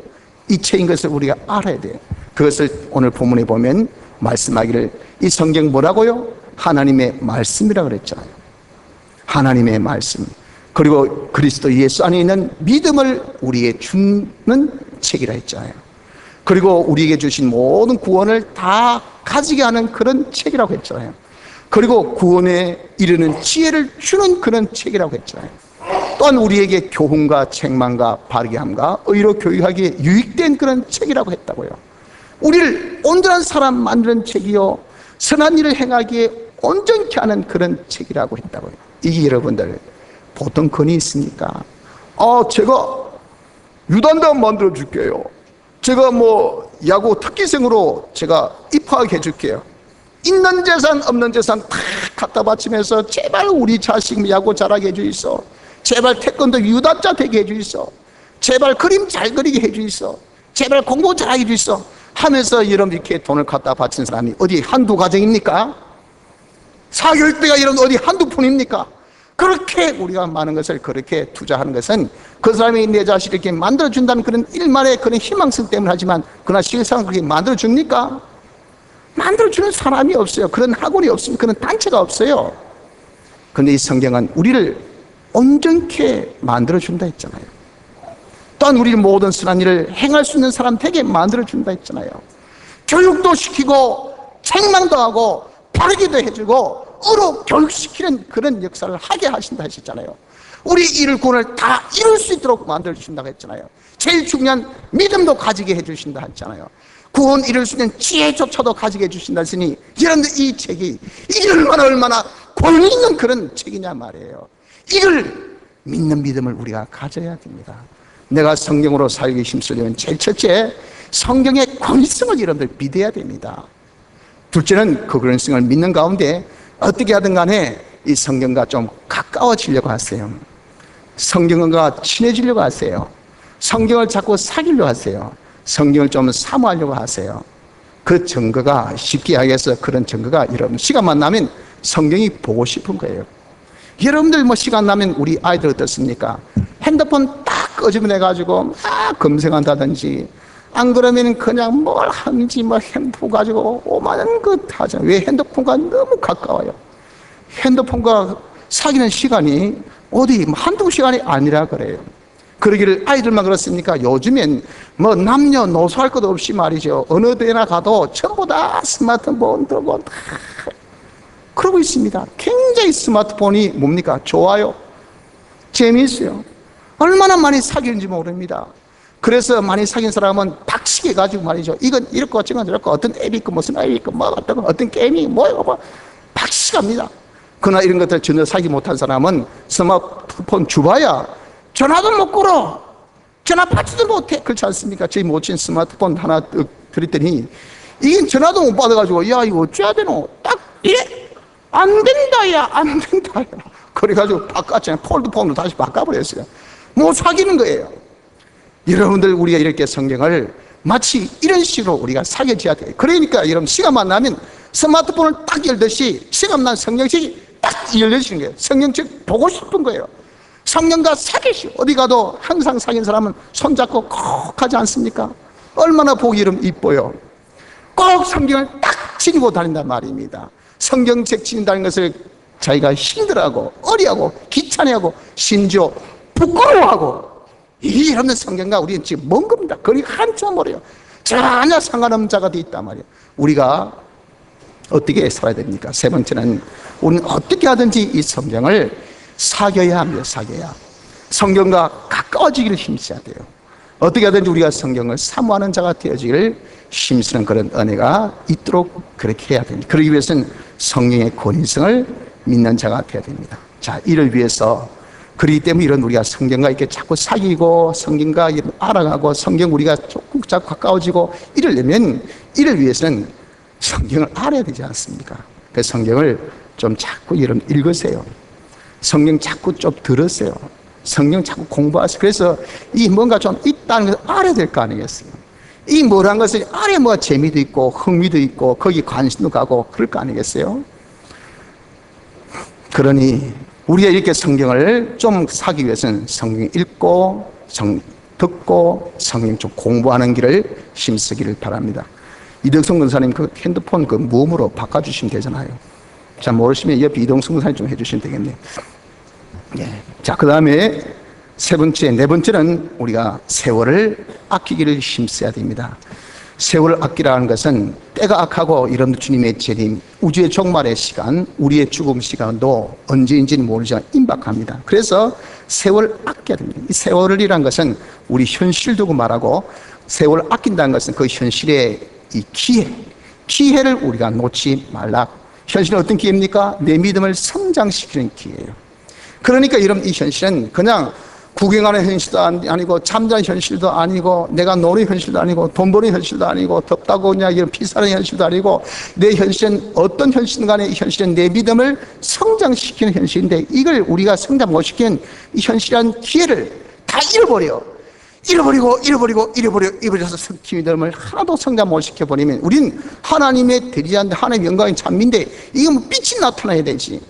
이 책인 것을 우리가 알아야 돼요. 그것을 오늘 본문에 보면 말씀하기를, 이 성경 뭐라고요? 하나님의 말씀이라고 그랬잖아요. 하나님의 말씀. 그리고 그리스도 예수 안에 있는 믿음을 우리에게 주는 책이라 했잖아요. 그리고 우리에게 주신 모든 구원을 다 가지게 하는 그런 책이라고 했잖아요. 그리고 구원에 이르는 지혜를 주는 그런 책이라고 했잖아요. 또한 우리에게 교훈과 책망과 바르게 함과 의로 교육하기에 유익된 그런 책이라고 했다고요. 우리를 온전한 사람 만드는 책이요, 선한 일을 행하기에 온전케 하는 그런 책이라고 했다고요. 이게 여러분들 보통 권위 있습니까? 제가 유단단 만들어 줄게요. 제가 뭐 야구 특기생으로 제가 입학해 줄게요. 있는 재산 없는 재산 다 갖다 바치면서 제발 우리 자식 야구 잘하게 해주이소. 제발 태권도 유단자 되게 해주이소. 제발 그림 잘 그리게 해주이소. 제발 공부 잘하게 해주이소 하면서 여러분 이렇게 돈을 갖다 바친 사람이 어디 한두 가정입니까? 사교육비가 이런 어디 한두 푼입니까? 그렇게 우리가 많은 것을 그렇게 투자하는 것은 그 사람이 내 자식을 이렇게 만들어준다는 그런 일말의 그런 희망성 때문에 하지만, 그러나 실상 그렇게 만들어줍니까? 만들어주는 사람이 없어요. 그런 학원이 없습니다. 그런 단체가 없어요. 그런데 이 성경은 우리를 온전케 만들어준다 했잖아요. 또한 우리를 모든 선한 일을 행할 수 있는 사람 되게 만들어준다 했잖아요. 교육도 시키고 책망도 하고 바르게도 해주고 의로 교육시키는 그런 역사를 하게 하신다 하셨잖아요. 우리 이룰 구원을 다 이룰 수 있도록 만들어주신다고 했잖아요. 제일 중요한 믿음도 가지게 해주신다 했잖아요. 구원 이룰 수 있는 지혜조차도 가지게 해주신다 했으니, 여러분들 이 책이 이게 얼마나 권위 있는 그런 책이냐 말이에요. 이걸 믿는 믿음을 우리가 가져야 됩니다. 내가 성경으로 살기 힘쓰려면 제일 첫째, 성경의 권위성을 여러분들 믿어야 됩니다. 둘째는 그 권위성을 믿는 가운데 어떻게 하든 간에 이 성경과 좀 가까워지려고 하세요. 성경과 친해지려고 하세요. 성경을 자꾸 사귀려고 하세요. 성경을 좀 사모하려고 하세요. 그 증거가, 쉽게 이야기해서 그런 증거가, 여러분 시간만 나면 성경이 보고 싶은 거예요. 여러분들 뭐 시간 나면 우리 아이들 어떻습니까? 핸드폰 딱 끄집어내가지고 막 검색한다든지, 안 그러면 그냥 뭘 하는지 뭐 핸드폰 가지고 오만한 것 하잖아요. 왜? 핸드폰과 너무 가까워요. 핸드폰과 사귀는 시간이 어디 한두 시간이 아니라 그래요. 그러기를 아이들만 그렇습니까? 요즘엔 뭐 남녀노소 할 것 없이 말이죠. 어느 데나 가도 전부 다 스마트폰 들고 다 그러고 있습니다. 굉장히 스마트폰이 뭡니까? 좋아요. 재미있어요. 얼마나 많이 사귀는지 모릅니다. 그래서 많이 사귄 사람은 박식해 가지고 말이죠. 이건 이렇고 저건 저렇고 어떤 앱이 있고 무슨 앱이 있고 뭐 어떤 게임이 뭐고 뭐 박식합니다. 그러나 이런 것들 전혀 사귀 못한 사람은 스마트폰 주봐야 전화도 못 걸어. 전화 받지도 못해. 그렇지 않습니까? 저희 모친 스마트폰 하나 드렸더니 이게 전화도 못 받아가지고, 야 이거 어찌해야 되노? 딱 이래 안 된다 야 안 된다 야. 그래가지고 바꿨잖아요. 폴드폰으로 다시 바꿔버렸어요. 못 사귀는 거예요. 여러분들 우리가 이렇게 성경을 마치 이런 식으로 우리가 사귀어져야 돼요. 그러니까 여러분 시간만 나면 스마트폰을 딱 열듯이 시간 난 성령책이 딱 열려지는 거예요. 성령책 보고 싶은 거예요. 성령과 사귀시 어디 가도 항상 사귄 사람은 손잡고 꼭 하지 않습니까? 얼마나 보기 이뻐요. 꼭 성경을 딱 지니고 다닌단 말입니다. 성경책 지닌다는 것을 자기가 힘들어하고 어리하고 귀찮아하고 심지어 부끄러워하고 이 없는 성경과 우리는 지금 먼 겁니다. 거리가 한참 멀어요. 전혀 상관없는 자가 되어 있단 말이에요. 우리가 어떻게 살아야 됩니까? 세 번째는 우리는 어떻게 하든지 이 성경을 사귀어야 합니다. 사귀어야. 성경과 가까워지기를 힘써야 돼요. 어떻게 하든지 우리가 성경을 사모하는 자가 되어지기를 힘쓰는 그런 은혜가 있도록 그렇게 해야 됩니다. 그러기 위해서는 성령의 권위성을 믿는 자가 되어야 됩니다. 자, 이를 위해서 그렇기 때문에 이런 우리가 성경과 이렇게 자꾸 사귀고 성경과 알아가고 성경 우리가 조금 자꾸 가까워지고 이러려면 이를 위해서는 성경을 알아야 되지 않습니까? 그 성경을 좀 자꾸 여러분 읽으세요. 성경 자꾸 좀 들으세요. 성경 자꾸 공부하세요. 그래서 이 뭔가 좀 있다는 것을 알아야 될 거 아니겠어요? 이 뭐란 것을 알아야 뭐가 재미도 있고 흥미도 있고 거기 관심도 가고 그럴 거 아니겠어요? 그러니 우리가 이렇게 성경을 좀 사기 위해서는 성경 읽고 듣고 성경 좀 공부하는 길을 힘쓰기를 바랍니다. 이덕성 권사님 그 핸드폰 그 무음으로 바꿔주시면 되잖아요. 자, 모르시면 옆에 이동성 권사님 좀 해주시면 되겠네요. 예. 자, 그 다음에 네 번째는 우리가 세월을 아끼기를 힘써야 됩니다. 세월을 아끼라는 것은 때가 악하고 여러분 주님의 재림, 우주의 종말의 시간, 우리의 죽음 시간도 언제인지는 모르지만 임박합니다. 그래서 세월을 아껴야 됩니다. 이 세월이라는 것은 우리 현실 두고 말하고 세월을 아낀다는 것은 그 현실의 이 기회를 우리가 놓지 말라. 현실은 어떤 기회입니까? 내 믿음을 성장시키는 기회예요. 그러니까 여러분 이 현실은 그냥 구경하는 현실도 아니고 잠자는 현실도 아니고 내가 노는 현실도 아니고 돈 버는 현실도 아니고 덥다고 그냥 이런 피사는 현실도 아니고 내 현실은 어떤 현실인 간에 이 현실은 내 믿음을 성장시키는 현실인데 이걸 우리가 성장 못 시키는 이 현실이란 기회를 다 잃어버려서 믿음을 하나도 성장 못 시켜버리면 우린 하나님의 대리자인데 하나님의 영광인 찬미인데 이거 뭐 빛이 나타나야 되지.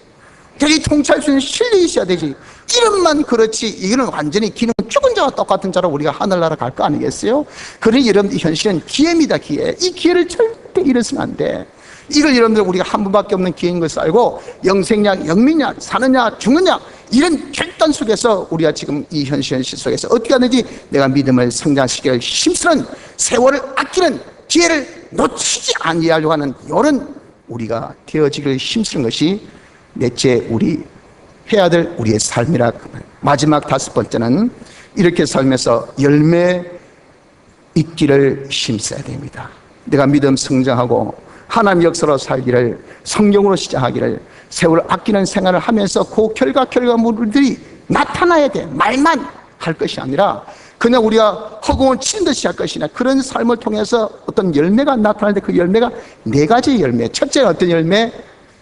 대리 통치할 수 있는 실력이 있어야 되지. 이름만 그렇지 이거는 완전히 기능 죽은 자와 똑같은 자로 우리가 하늘나라 갈 거 아니겠어요? 그러니 여러분 이 현실은 기회입니다. 기회. 이 기회를 절대 잃어서는 안 돼. 이걸 여러분들 우리가 한 번밖에 없는 기회인 것을 알고 영생냐 영민냐 사느냐 죽느냐 이런 결단 속에서 우리가 지금 이 현실 속에서 어떻게 하는지 내가 믿음을 성장시키기를 힘쓰는 세월을 아끼는 기회를 놓치지 아니하려고 하는 이런 우리가 되어지기를 힘쓰는 것이 넷째 우리 해야 될 우리의 삶이라. 마지막 다섯 번째는 이렇게 살면서 열매 있기를 힘써야 됩니다. 내가 믿음 성장하고 하나님 역사로 살기를 성경으로 시작하기를 세월을 아끼는 생활을 하면서 그 결과물들이 나타나야 돼. 말만 할 것이 아니라 그냥 우리가 허공을 치는 듯이 할 것이나 그런 삶을 통해서 어떤 열매가 나타나는데 그 열매가 네 가지 열매. 첫째는 어떤 열매?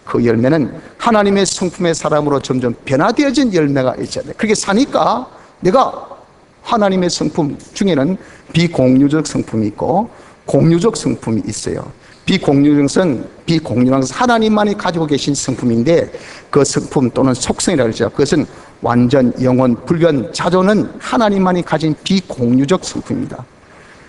그 열매는 하나님의 성품의 사람으로 점점 변화되어진 열매가 있어야 돼. 그렇게 사니까 내가 하나님의 성품 중에는 비공유적 성품이 있고 공유적 성품이 있어요. 비공유적은 하나님만이 가지고 계신 성품인데 그 성품 또는 속성이라고 그러죠. 그것은 완전, 영원, 불변, 자존은 하나님만이 가진 비공유적 성품입니다.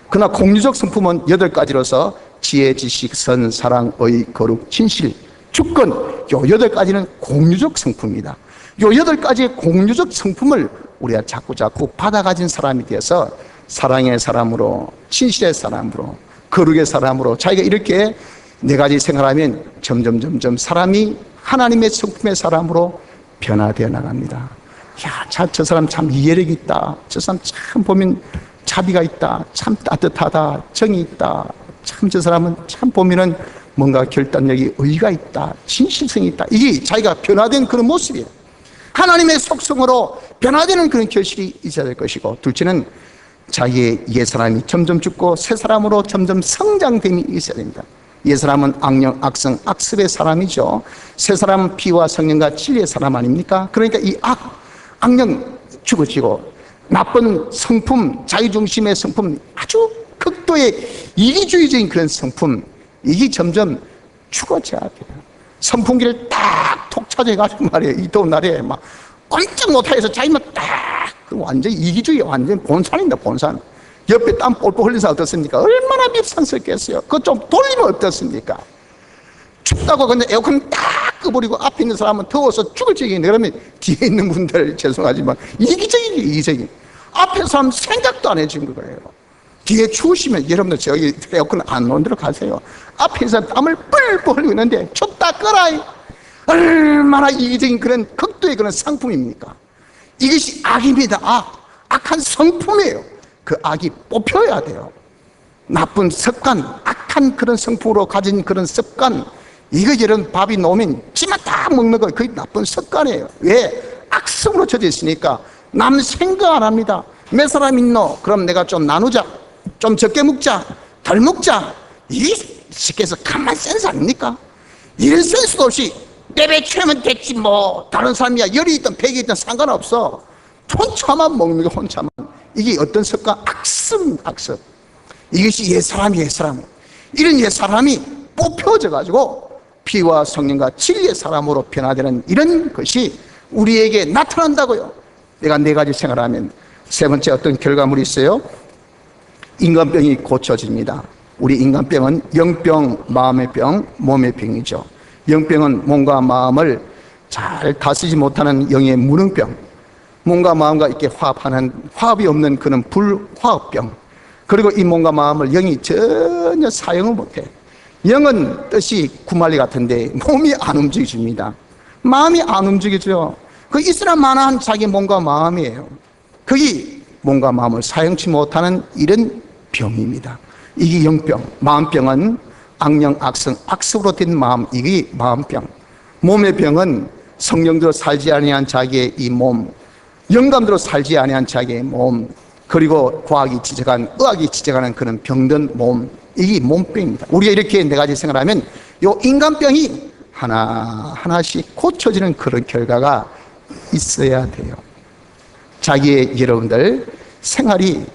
그러나 공유적 성품은 8가지로서 지혜, 지식, 선, 사랑, 의, 거룩, 진실, 주권, 요 8가지는 공유적 성품입니다. 요 8가지의 공유적 성품을 우리가 자꾸 받아가진 사람이 되어서 사랑의 사람으로, 진실의 사람으로, 거룩의 사람으로 자기가 이렇게 4가지 생활하면 점점 사람이 하나님의 성품의 사람으로 변화되어 나갑니다. 야, 저 사람 참 이해력이 있다. 저 사람 참 보면 자비가 있다. 참 따뜻하다. 정이 있다. 참 저 사람은 참 보면은 뭔가 결단력이 의의가 있다. 진실성이 있다. 이게 자기가 변화된 그런 모습이에요. 하나님의 속성으로 변화되는 그런 결실이 있어야 될 것이고, 둘째는 자기의 옛사람이 점점 죽고 새 사람으로 점점 성장됨이 있어야 됩니다. 옛사람은 악령, 악성, 악습의 사람이죠. 새 사람은 피와 성령과 진리의 사람 아닙니까? 그러니까 이 악령 죽어지고 나쁜 성품, 자유중심의 성품 아주 극도의 이기주의적인 그런 성품, 이게 점점 죽어져야 돼요. 선풍기를 탁 찾아가지고 말이에요. 이 더운 날에 막 꼼짝 못하겠어. 자기만 딱, 완전 이기주의, 완전 본산입니다, 본산. 옆에 땀 뻘뻘 흘린 사람 어떻습니까? 얼마나 밉상스럽겠어요. 그거 좀 돌리면 어떻습니까? 춥다고 근데 에어컨 딱 끄버리고 앞에 있는 사람은 더워서 죽을 지경인데, 그러면 뒤에 있는 분들 죄송하지만 이기적인 앞에 사람 생각도 안 해준 거예요. 뒤에 추우시면 여러분들 저기 에어컨 안 놓은 데로 가세요. 앞에 있는 사람 땀을 뻘뻘 흘리고 있는데 춥다 끄라. 얼마나 이기적인 그런 극도의 그런 상품입니까? 이것이 악입니다. 악한 성품이에요. 그 악이 뽑혀야 돼요. 나쁜 습관, 악한 그런 성품으로 가진 그런 습관, 이거 이런 밥이 나오면 지만 딱 먹는 거, 그게 나쁜 습관이에요. 왜? 악성으로 젖어 있으니까 남 생각 안 합니다. 몇 사람 있노? 그럼 내가 좀 나누자, 좀 적게 먹자, 덜 먹자. 이게 쉽게 해서 가만 센스 아닙니까? 이런 센스도 없이 내배추면 됐지 뭐, 다른 사람이야 열이 있든 백이 있든 상관없어. 혼자만 먹는 게 혼자만. 이게 어떤 습관? 악습. 이것이 옛사람. 이런 옛사람이 뽑혀져 가지고 피와 성령과 진리의 사람으로 변화되는 이런 것이 우리에게 나타난다고요. 내가 네 가지 생활하면 세 번째 어떤 결과물이 있어요? 인간병이 고쳐집니다. 우리 인간병은 영병, 마음의 병, 몸의 병이죠. 영병은 몸과 마음을 잘 다스리지 못하는 영의 무능병, 몸과 마음과 이렇게 화합이 없는 그런 불화합병, 그리고 이 몸과 마음을 영이 전혀 사용을 못해. 영은 뜻이 구말리 같은데 몸이 안 움직여집니다. 마음이 안 움직여져요. 그 있으나 마나한 자기 몸과 마음이에요. 그게 몸과 마음을 사용치 못하는 이런 병입니다. 이게 영병. 마음병은 악령, 악습으로 된 마음, 이게 마음병. 몸의 병은 성령대로 살지 아니한 자기의 이 몸, 영감대로 살지 아니한 자기의 몸, 그리고 과학이 지적한, 의학이 지적하는 그런 병든 몸, 이게 몸병입니다. 우리가 이렇게 네 가지 생각하면 요 인간병이 하나씩 고쳐지는 그런 결과가 있어야 돼요. 자기의 여러분들 생활이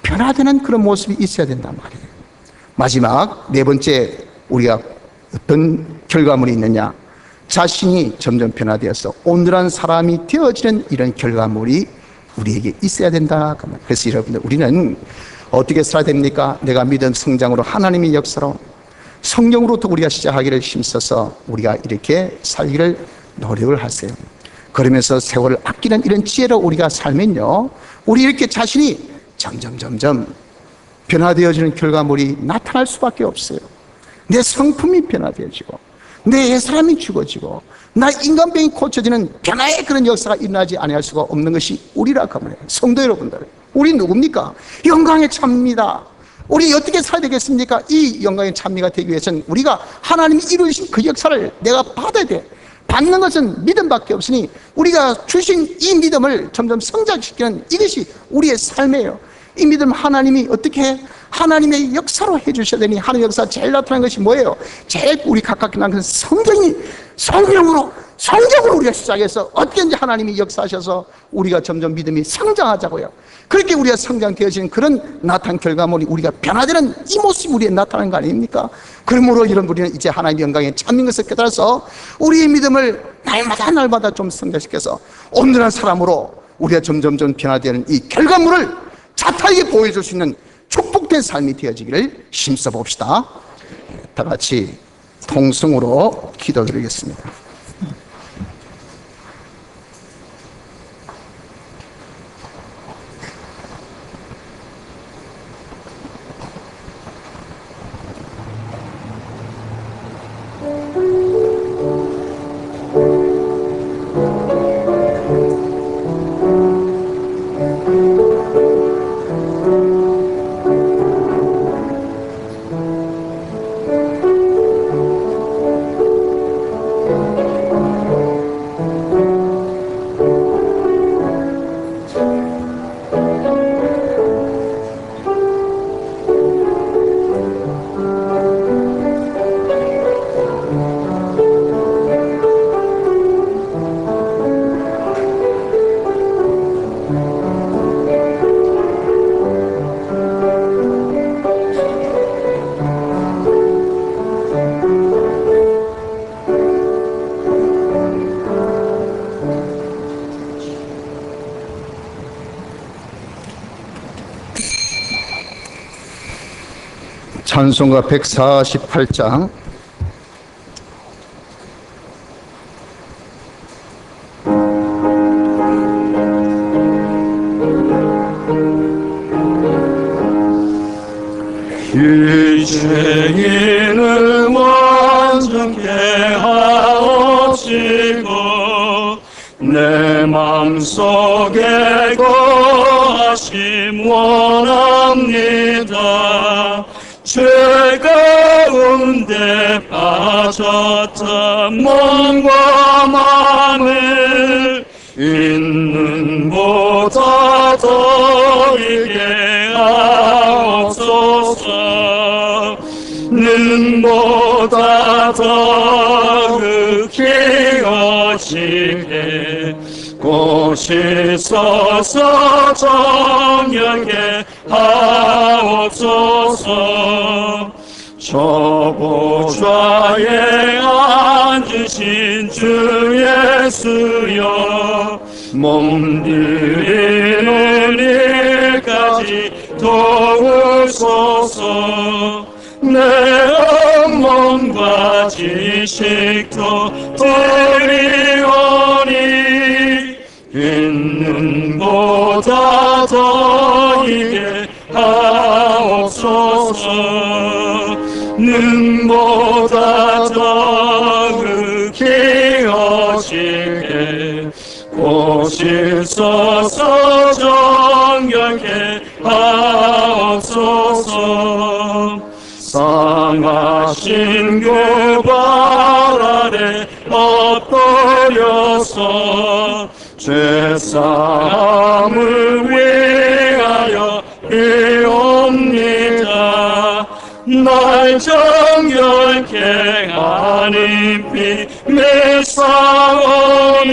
변화되는 그런 모습이 있어야 된단 말이에요. 마지막 네 번째, 우리가 어떤 결과물이 있느냐? 자신이 점점 변화되어서 온전한 사람이 되어지는 이런 결과물이 우리에게 있어야 된다. 그래서 여러분들, 우리는 어떻게 살아야 됩니까? 내가 믿은 성장으로, 하나님의 역사로, 성령으로부터 우리가 시작하기를 힘써서 우리가 이렇게 살기를 노력을 하세요. 그러면서 세월을 아끼는 이런 지혜로 우리가 살면요, 우리 이렇게 자신이 점점 변화되어지는 결과물이 나타날 수밖에 없어요. 내 성품이 변화되어지고, 내 옛사람이 죽어지고, 나 인간병이 고쳐지는 변화의 그런 역사가 일어나지 아니할 수가 없는 것이 우리라고 하면, 성도 여러분들, 우리 누굽니까? 영광의 참입니다. 우리 어떻게 살아야 되겠습니까? 이 영광의 참미가 되기 위해서는 우리가 하나님이 이루신 그 역사를 내가 받아야 돼. 받는 것은 믿음밖에 없으니 우리가 주신 이 믿음을 점점 성장시키는 이것이 우리의 삶이에요. 이 믿음 하나님이 어떻게 하나님의 역사로 해주셔야 되니, 하나님의 역사 제일 나타난 것이 뭐예요? 제일 우리 각각 나는 성령으로 우리가 시작해서 어떻게든지 하나님이 역사하셔서 우리가 점점 믿음이 성장하자고요. 그렇게 우리가 성장되어지는 그런 나타난 결과물이 우리가 변화되는 이 모습이 우리의 나타나는 거 아닙니까? 그러므로 여러분, 우리는 이제 하나님의 영광에 참인 것을 깨달아서 우리의 믿음을 날마다 좀 성장시켜서 온전한 사람으로 우리가 점점 변화되는 이 결과물을 자타하게 보여줄 수 있는 축복된 삶이 되어지기를 힘써 봅시다. 다 같이 통성으로 기도드리겠습니다. 찬송가 148장 일체인을 완전케 하옵시고 내 맘속에 거하심 원합니다. 죄 가운데 빠졌던 몸과 마음을 있는 보다 더 이게 하옵소서. 는보다 더 극히 어지게 꽃이 서서 정결케 하옵소서. 저 보좌에 앉으신 주 예수여 몸들이는 일까지 도우소서. 내 몸과 지식도 드리오니 있는 보다 더 이게 하옵소서. 는보다 더 극히 어지게 꽃이 서서 정결케 하옵소서. 상하신 교발 아래 엎드려서 죄사함을 위하여 이옵니다. 날 정결케 하는 피 메사오니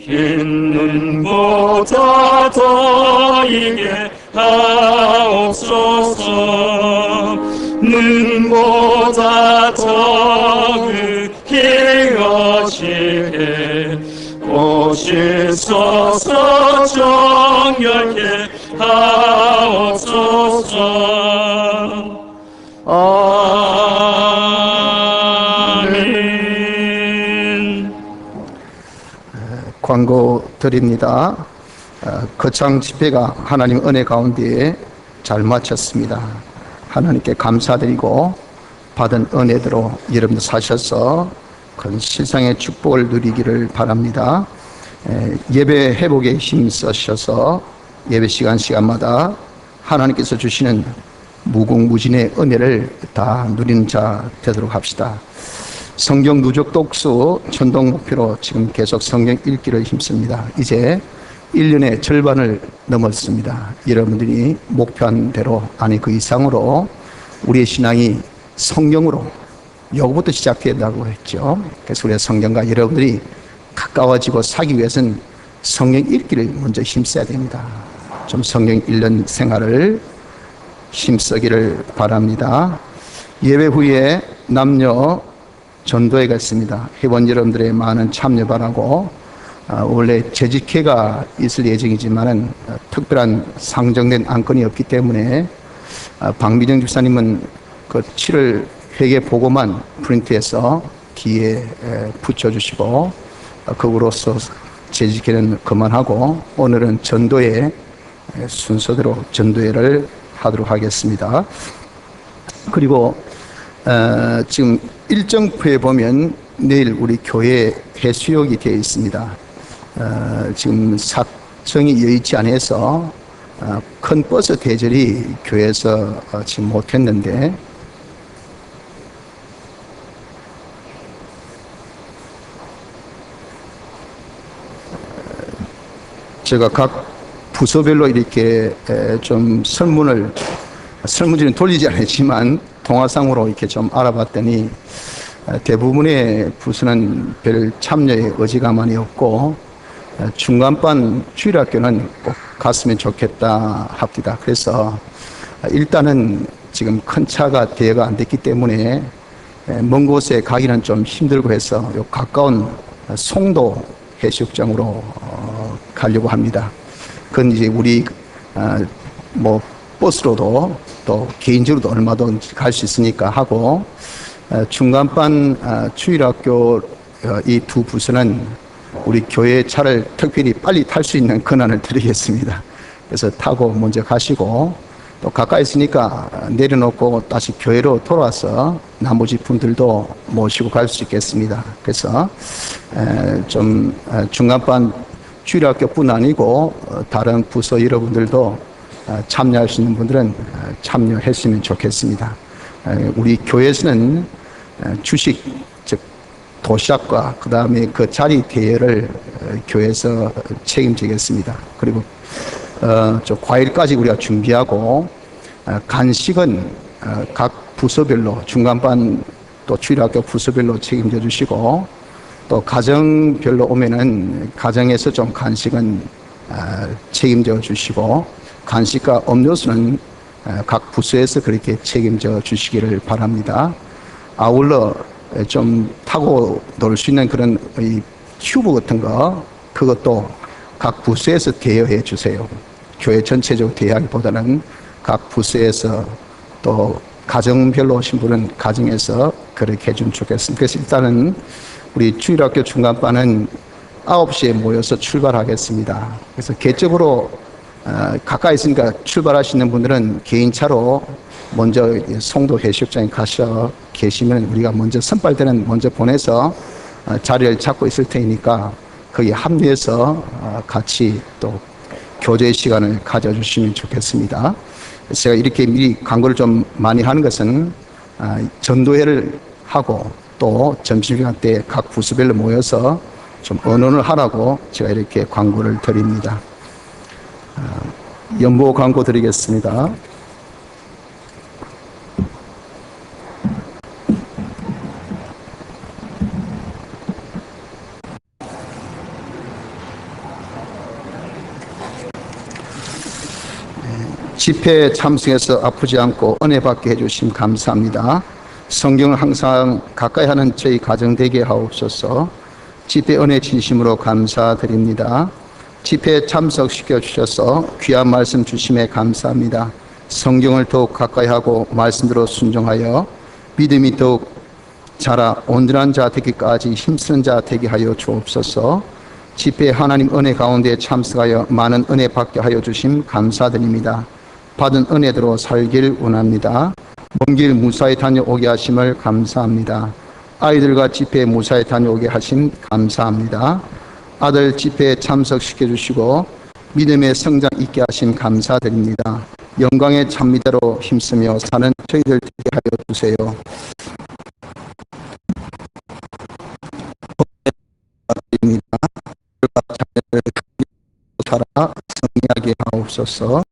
있는 보다 더 이게 하옵소서. 는보다 더 극히 어지게 꽃이 서서 정결케 하옵소서. 아멘. 광고 드립니다. 거창 집회가 하나님 은혜 가운데 잘 마쳤습니다. 하나님께 감사드리고 받은 은혜대로 여러분들 사셔서 큰 실상의 축복을 누리기를 바랍니다. 예배 회복에 힘쓰셔서 예배 시간마다 하나님께서 주시는 무궁무진의 은혜를 다 누리는 자 되도록 합시다. 성경 누적 독수 천동 목표로 지금 계속 성경 읽기를 힘씁니다. 이제 1년의 절반을 넘었습니다. 여러분들이 목표한 대로 아니 그 이상으로 우리의 신앙이 성경으로 요거부터 시작된다고 했죠. 그래서 우리의 성경과 여러분들이 가까워지고 사기 위해서는 성경 읽기를 먼저 힘써야 됩니다. 좀 성경 읽는 생활을 힘쓰기를 바랍니다. 예배 후에 남녀 전도회가 있습니다. 회원 여러분들의 많은 참여 바라고 원래 재직회가 있을 예정이지만은 특별한 상정된 안건이 없기 때문에 박미정 집사님은 그 7월 회계 보고만 프린트해서 기에 붙여주시고 그으로서 재직회는 그만하고 오늘은 전도회 순서대로 전도회를 하도록 하겠습니다. 그리고 지금 일정표에 보면 내일 우리 교회 해수욕이 되어 있습니다. 지금 사정이 여의치 않아서 큰 버스 대절이 교회에서 지금 못했는데 제가 각 부서별로 이렇게 좀 설문지는 돌리지 않았지만 통화상으로 이렇게 좀 알아봤더니 대부분의 부서는 별 참여의 의지가 많이 없고 중간반 주일학교는 꼭 갔으면 좋겠다 합니다. 그래서 일단은 지금 큰 차가 대여가 안 됐기 때문에 먼 곳에 가기는 좀 힘들고 해서 요 가까운 송도 해수욕장으로 가려고 합니다. 그건 이제 우리 버스로도 또 개인적으로도 얼마든지 갈 수 있으니까 하고, 중간반 주일학교 이 두 부서는 우리 교회 차를 특별히 빨리 탈 수 있는 권한을 드리겠습니다. 그래서 타고 먼저 가시고, 또 가까이 있으니까 내려놓고 다시 교회로 돌아와서 나머지 분들도 모시고 갈 수 있겠습니다. 그래서 좀 중간반 주일학교뿐 아니고 다른 부서 여러분들도 참여할 수 있는 분들은 참여했으면 좋겠습니다. 우리 교회에서는 주식, 즉 도시락과 그 다음에 그 자리 대여를 교회에서 책임지겠습니다. 그리고 저 과일까지 우리가 준비하고, 간식은 각 부서별로 중간반 또 주일학교 부서별로 책임져 주시고, 또 가정별로 오면은 가정에서 좀 간식은 책임져 주시고, 간식과 음료수는 각 부서에서 그렇게 책임져 주시기를 바랍니다. 아울러 좀 타고 놀 수 있는 그런 이 튜브 같은 거, 그것도 각 부서에서 대여해 주세요. 교회 전체적으로 대여하기보다는 각 부서에서, 또 가정별로 오신 분은 가정에서 그렇게 해주면 좋겠습니다. 그래서 일단은 우리 주일학교 중간반은 9시에 모여서 출발하겠습니다. 그래서 개적으로 가까이 있으니까 출발하시는 분들은 개인차로 먼저 송도 해수욕장에 가셔 계시면 우리가 먼저 선발대는 먼저 보내서 자리를 잡고 있을 테니까 거기 합류해서 같이 또 교제 시간을 가져주시면 좋겠습니다. 제가 이렇게 미리 광고를 좀 많이 하는 것은 전도회를 하고 또 점심시간 때 각 부서별로 모여서 좀 언언을 하라고 제가 이렇게 광고를 드립니다. 연보 광고 드리겠습니다. 집회에 참석해서 아프지 않고 은혜 받게 해주심 감사합니다. 성경을 항상 가까이 하는 저희 가정 되게 하옵소서. 집회 은혜 진심으로 감사드립니다. 집회에 참석시켜 주셔서 귀한 말씀 주심에 감사합니다. 성경을 더욱 가까이 하고 말씀대로 순종하여 믿음이 더욱 자라 온전한 자 되기까지 힘쓰는 자 되게 하여 주옵소서. 집회 하나님 은혜 가운데 참석하여 많은 은혜 받게 하여 주심 감사드립니다. 받은 은혜대로 살길 원합니다. 먼 길 무사히 다녀오게 하심을 감사합니다. 아이들과 집회에 무사히 다녀오게 하심 감사합니다. 아들 집회에 참석시켜 주시고 믿음의 성장 있게 하심 감사드립니다. 영광의 찬미대로 힘쓰며 사는 저희들 되게 하여 주세요. 드립니다. 살아 승리하게 하옵소서.